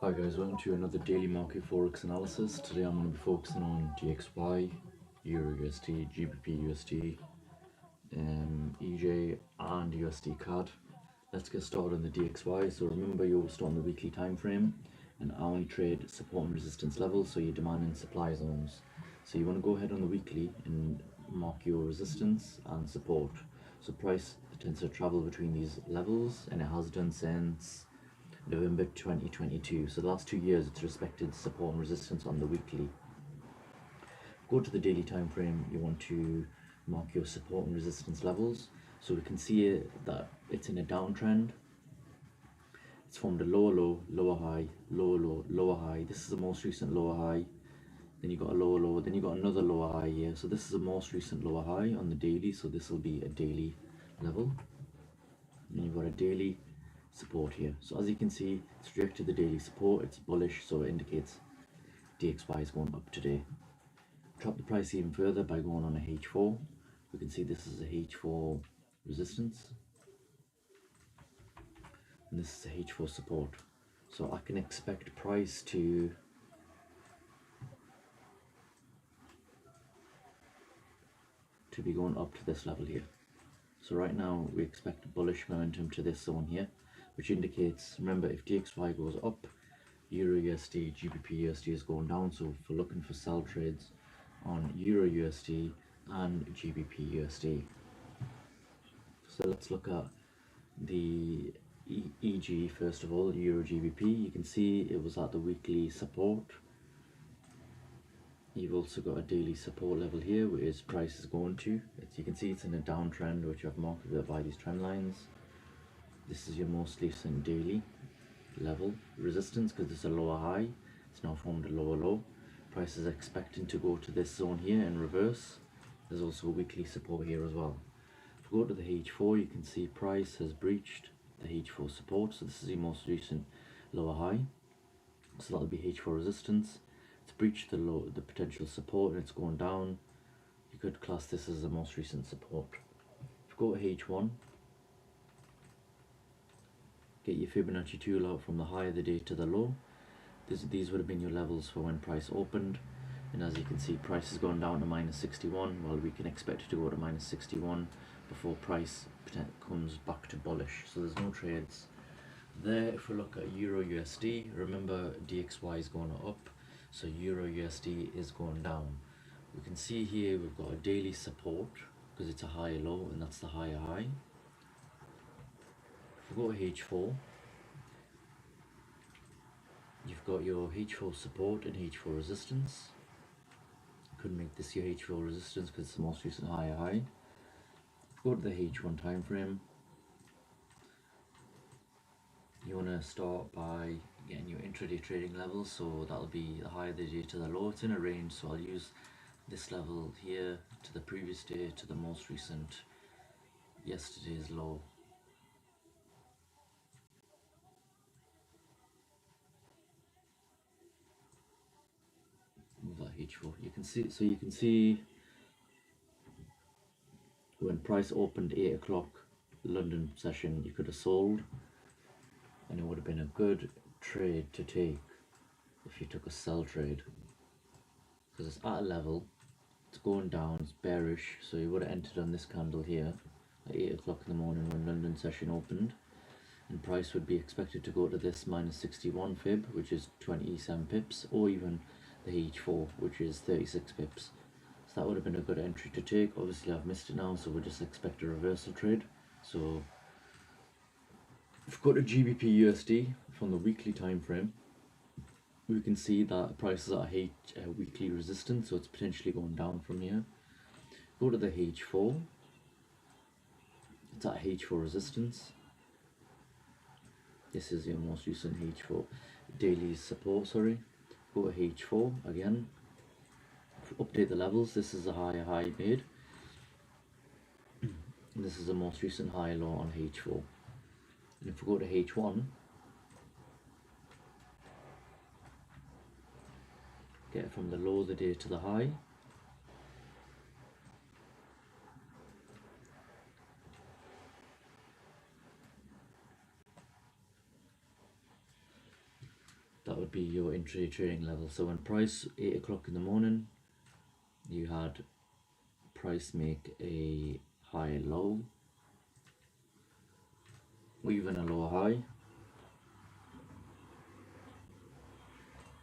Hi guys, welcome to another daily market forex analysis. Today I'm going to be focusing on DXY, Euro USD, GBP USD, EJ and USD CAD. Let's get started on the DXY. So remember, you're still on the weekly time frame, and I only trade support and resistance levels, so your demand and supply zones. So you want to go ahead on the weekly and mark your resistance and support. So price tends to travel between these levels, and it has done since November 2022. So the last 2 years it's respected support and resistance on the weekly. Go to the daily time frame. You want to mark your support and resistance levels. So we can see that it's in a downtrend. It's formed a lower low, lower high, lower low, lower high. This is the most recent lower high. Then you got a lower low, then you got another lower high here. So this is the most recent lower high on the daily. So this will be a daily level. And you've got a daily support here. So as you can see, it's rejected the daily support. It's bullish, so it indicates DXY is going up today. Drop the price even further by going on a H4. We can see this is a H4 resistance, and this is a H4 support. So I can expect price to be going up to this level here. So right now we expect bullish momentum to this zone here, which indicates, remember, if DXY goes up, Euro USD, GBP USD is going down. So if we're looking for sell trades on Euro USD and GBP USD. So let's look at the EG first of all, Euro GBP. You can see it was at the weekly support. You've also got a daily support level here, which is price is going to. You can see it's in a downtrend, which I've marked by these trend lines. This is your most recent daily level resistance because it's a lower high. It's now formed a lower low. Price is expecting to go to this zone here in reverse. There's also a weekly support here as well. If we go to the H4, you can see price has breached the H4 support. So this is the most recent lower high. So that'll be H4 resistance. It's breached the potential support and it's going down. You could class this as the most recent support. If we go to H1, get your Fibonacci tool out from the high of the day to the low. These would have been your levels for when price opened, and as you can see, price has gone down to -61. Well, we can expect it to go to -61 before price comes back to bullish. So there's no trades there. If we look at Euro USD, remember DXY is going up, so Euro USD is going down. We can see here we've got a daily support because it's a higher low, and that's the higher high. If we go to H4, you've got your H4 support and H4 resistance. Could make this your H4 resistance because it's the most recent higher high. Go to the H1 time frame. You want to start by getting your intraday trading levels, so that'll be the high of the day to the low. It's in a range, so I'll use this level here to the previous day to the most recent yesterday's low. Move that H4. You can see when price opened 8 o'clock London session, you could have sold, and it would have been a good trade to take if you took a sell trade, because it's at a level, it's going down, it's bearish, so you would have entered on this candle here at 8 o'clock in the morning when London session opened, and price would be expected to go to this -61 fib, which is 27 pips, or even the H4, which is 36 pips. So that would have been a good entry to take. Obviously I've missed it now, so we'll just expect a reversal trade. So if we go to GBP USD from the weekly time frame, we can see that price is at a weekly resistance, so it's potentially going down from here. Go to the H4, it's at H4 resistance. This is your most recent H4 daily support, sorry. Go to H4 again, update the levels. This is a higher high made, and this is the most recent high low on H4. And if we go to H1, get it from the low of the day to the high. That would be your intraday trading level. So when price 8 o'clock in the morning, you had price make a high low, or even a low high.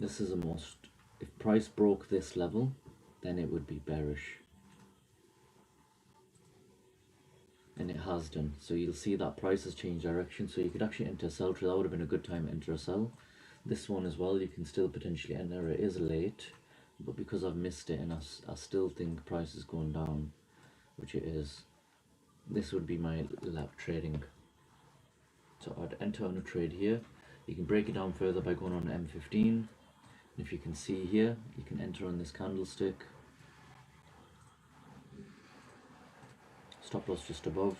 This is the most, if price broke this level, then it would be bearish. And it has done. So you'll see that price has changed direction. So you could actually enter a sell trade. That would have been a good time to enter a sell. This one as well, you can still potentially enter. It is late, but because I've missed it and I still think price is going down, which it is, this would be my lap trading. So I'd enter on a trade here. You can break it down further by going on M15. And if you can see here, you can enter on this candlestick. Stop loss just above.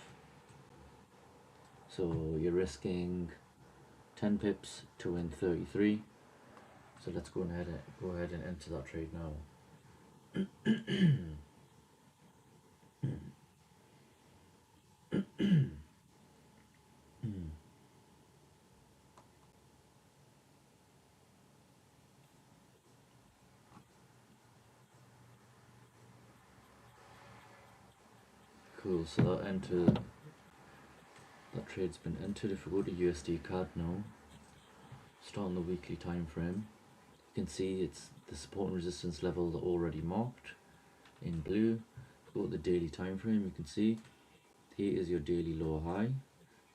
So you're risking 10 pips to win 33. So let's go ahead and enter that trade now. Cool, so that trade's been entered. If we go to USD card now, start on the weekly time frame, you can see it's the support and resistance level already marked in blue. If we go to the daily time frame, you can see here is your daily low high,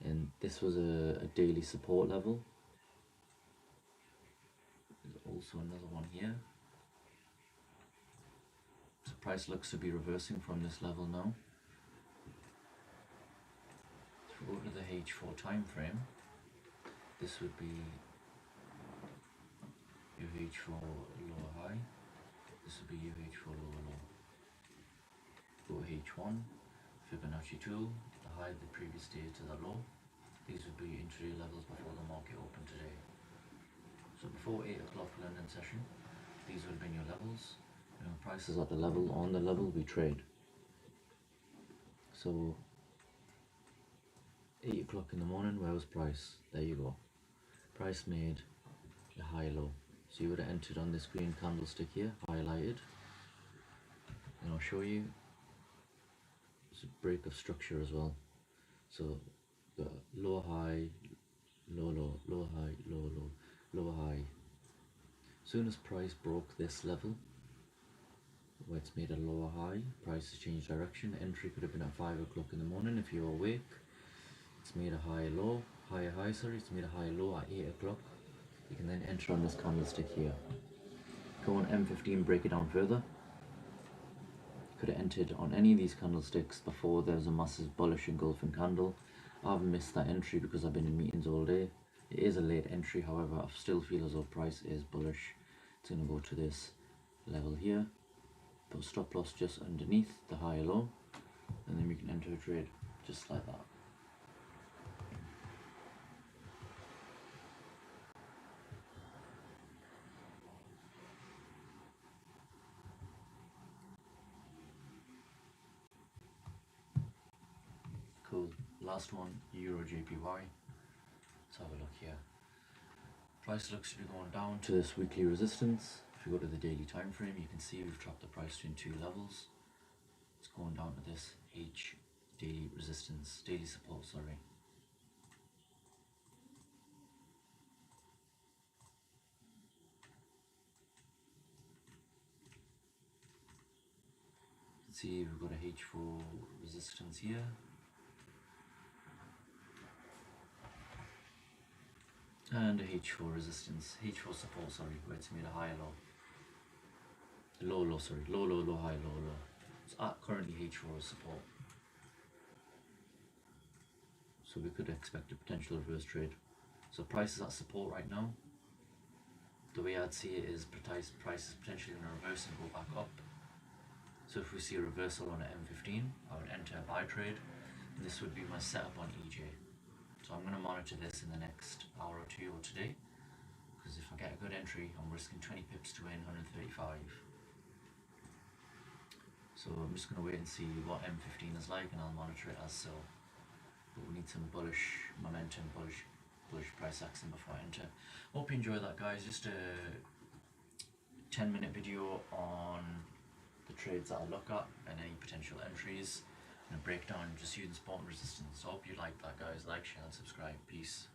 and this was a daily support level. There's also another one here. So price looks to be reversing from this level now. If we go to the H4 time frame, this would be your H4 lower high. This would be your H4 lower low. Go H1, Fibonacci tool, the high the previous day to the low. These would be intraday levels before the market opened today. So before 8 o'clock London session, these would have been your levels. And when price is at the level, on the level we trade. So 8 o'clock in the morning, where was price? There you go. Price made a high low. So you would have entered on this green candlestick here, highlighted. And I'll show you it's a break of structure as well. So the low high, low low, low high, low low, low high. Soon as price broke this level, where it's made a lower high, price has changed direction. Entry could have been at 5 o'clock in the morning if you're awake. It's made a high low, higher high, sorry, it's made a high low at 8 o'clock. You can then enter on this candlestick here. Go on M15, break it down further. Could have entered on any of these candlesticks before there's a massive bullish engulfing candle. I've missed that entry because I've been in meetings all day. It is a late entry, however, I still feel as though price is bullish. It's going to go to this level here. Put stop loss just underneath the high low, and then we can enter a trade just like that. Cool. Last one, Euro JPY. Let's have a look here. Price looks to be going down to this weekly resistance. If you go to the daily time frame, you can see we've dropped the price to 2 levels. It's going down to this H daily resistance, daily support, sorry. You can see we've got a H4 resistance here. And a H4 resistance, H4 support, sorry, where it's made a high low. Low low, sorry, low low, low high, low low. It's at currently H4 support. So we could expect a potential reverse trade. So price is at support right now. The way I'd see it is price is potentially going to reverse and go back up. So if we see a reversal on an M15, I would enter a buy trade. And this would be my setup on EJ. So I'm going to monitor this in the next hour or two or today. Because if I get a good entry, I'm risking 20 pips to win 135. So I'm just going to wait and see what M15 is like, and I'll monitor it as so. But we need some bullish momentum, bullish price price action before I enter. Hope you enjoyed that, guys. Just a 10-minute video on the trades that I look at and any potential entries, and a breakdown just using support and resistance. So I hope you like that, guys. Like, share and subscribe. Peace.